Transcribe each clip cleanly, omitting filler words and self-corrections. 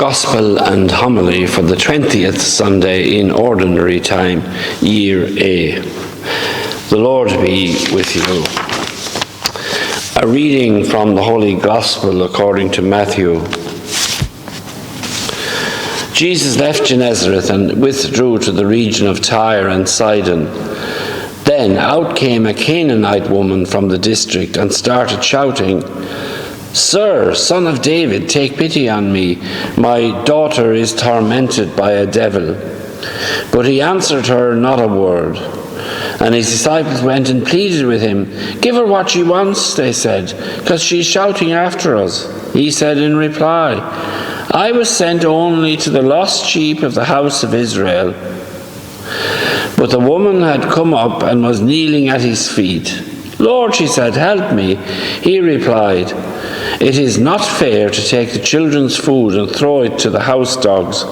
Gospel and Homily for the 20th Sunday in Ordinary Time, Year A. The Lord be with you. A reading from the Holy Gospel according to Matthew. Jesus left Gennesaret and withdrew to the region of Tyre and Sidon. Then out came a Canaanite woman from the district and started shouting, "Sir, Son of David, take pity on me. My daughter is tormented by a devil." But he answered her not a word. And his disciples went and pleaded with him. "Give her what she wants," they said, "because she's shouting after us." He said in reply, "I was sent only to the lost sheep of the house of Israel." But the woman had come up and was kneeling at his feet. "Lord," she said, "help me." He replied, "It is not fair to take the children's food and throw it to the house dogs."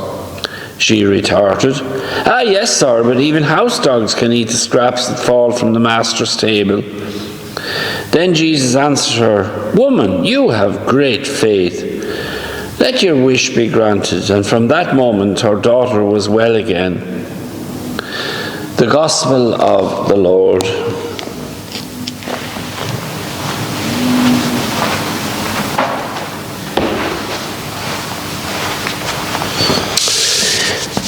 She retorted, "Yes, sir, but even house dogs can eat the scraps that fall from the master's table." Then Jesus answered her, "Woman, you have great faith. Let your wish be granted." And from that moment her daughter was well again. The Gospel of the Lord.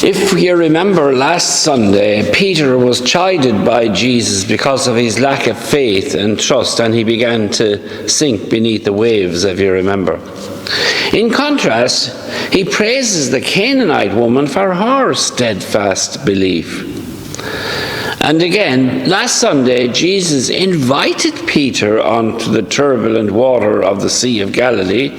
If you remember last Sunday, Peter was chided by Jesus because of his lack of faith and trust, and he began to sink beneath the waves, if you remember. In contrast, he praises the Canaanite woman for her steadfast belief. And again, last Sunday, Jesus invited Peter onto the turbulent water of the Sea of Galilee.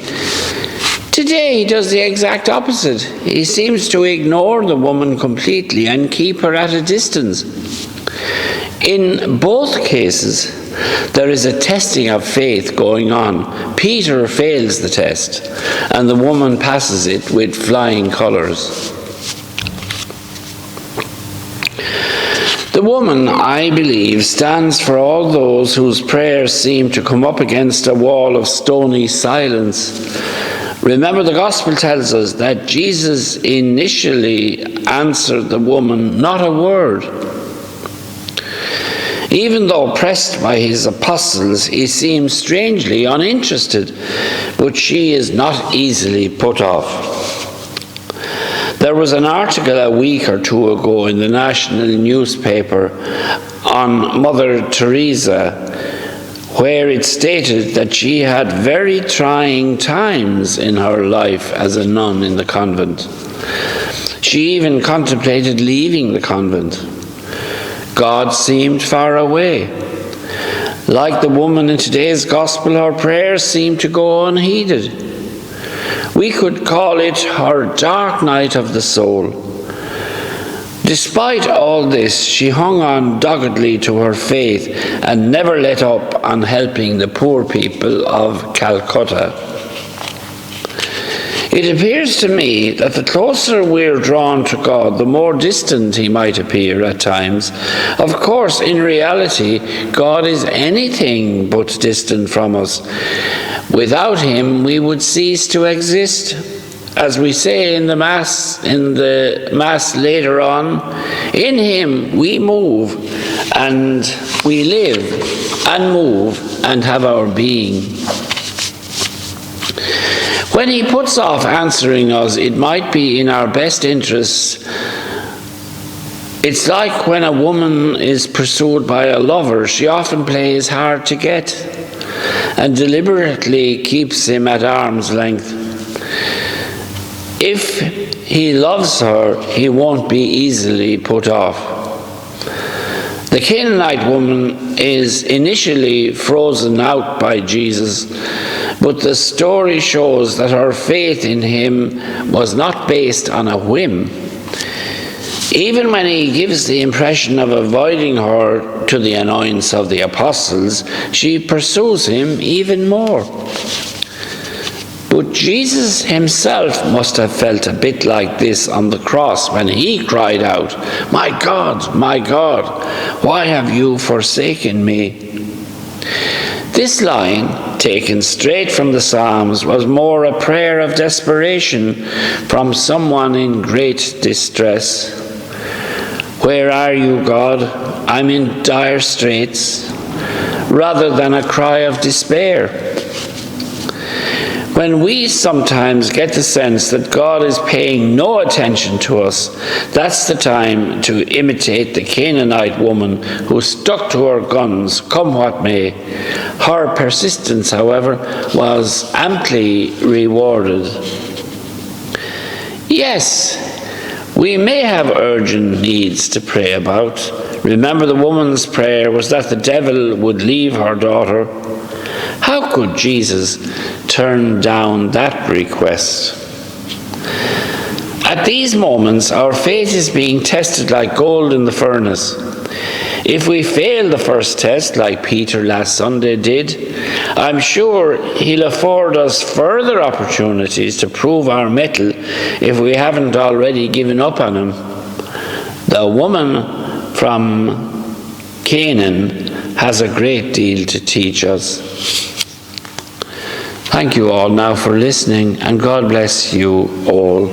Today, he does the exact opposite. He seems to ignore the woman completely and keep her at a distance. In both cases, there is a testing of faith going on. Peter fails the test, and the woman passes it with flying colours. The woman, I believe, stands for all those whose prayers seem to come up against a wall of stony silence. Remember, the Gospel tells us that Jesus initially answered the woman not a word. Even though pressed by his apostles, he seems strangely uninterested, but she is not easily put off. There was an article a week or two ago in the national newspaper on Mother Teresa, where it stated that she had very trying times in her life as a nun in the convent. She even contemplated leaving the convent. God seemed far away. Like the woman in today's gospel, her prayers seemed to go unheeded. We could call it her dark night of the soul. Despite all this, she hung on doggedly to her faith and never let up on helping the poor people of Calcutta. It appears to me that the closer we're drawn to God, the more distant he might appear at times. Of course, in reality, God is anything but distant from us. Without him, we would cease to exist. As we say in the Mass later on, in him we move and we live and move and have our being. When he puts off answering us, it might be in our best interests. It's like when a woman is pursued by a lover. She often plays hard to get and deliberately keeps him at arm's length. If he loves her, he won't be easily put off. The Canaanite woman is initially frozen out by Jesus, but the story shows that her faith in him was not based on a whim. Even when he gives the impression of avoiding her to the annoyance of the apostles, she pursues him even more. But Jesus himself must have felt a bit like this on the cross when he cried out, my God, why have you forsaken me?" This line, taken straight from the Psalms, was more a prayer of desperation from someone in great distress. "Where are you, God? I'm in dire straits," rather than a cry of despair. When we sometimes get the sense that God is paying no attention to us, that's the time to imitate the Canaanite woman who stuck to her guns, come what may. Her persistence, however, was amply rewarded. Yes, we may have urgent needs to pray about. Remember, the woman's prayer was that the devil would leave her daughter. How could Jesus turn down that request? At these moments, our faith is being tested like gold in the furnace. If we fail the first test, like Peter last Sunday did, I'm sure he'll afford us further opportunities to prove our mettle if we haven't already given up on him. The woman from Canaan has a great deal to teach us. Thank you all now for listening, and God bless you all.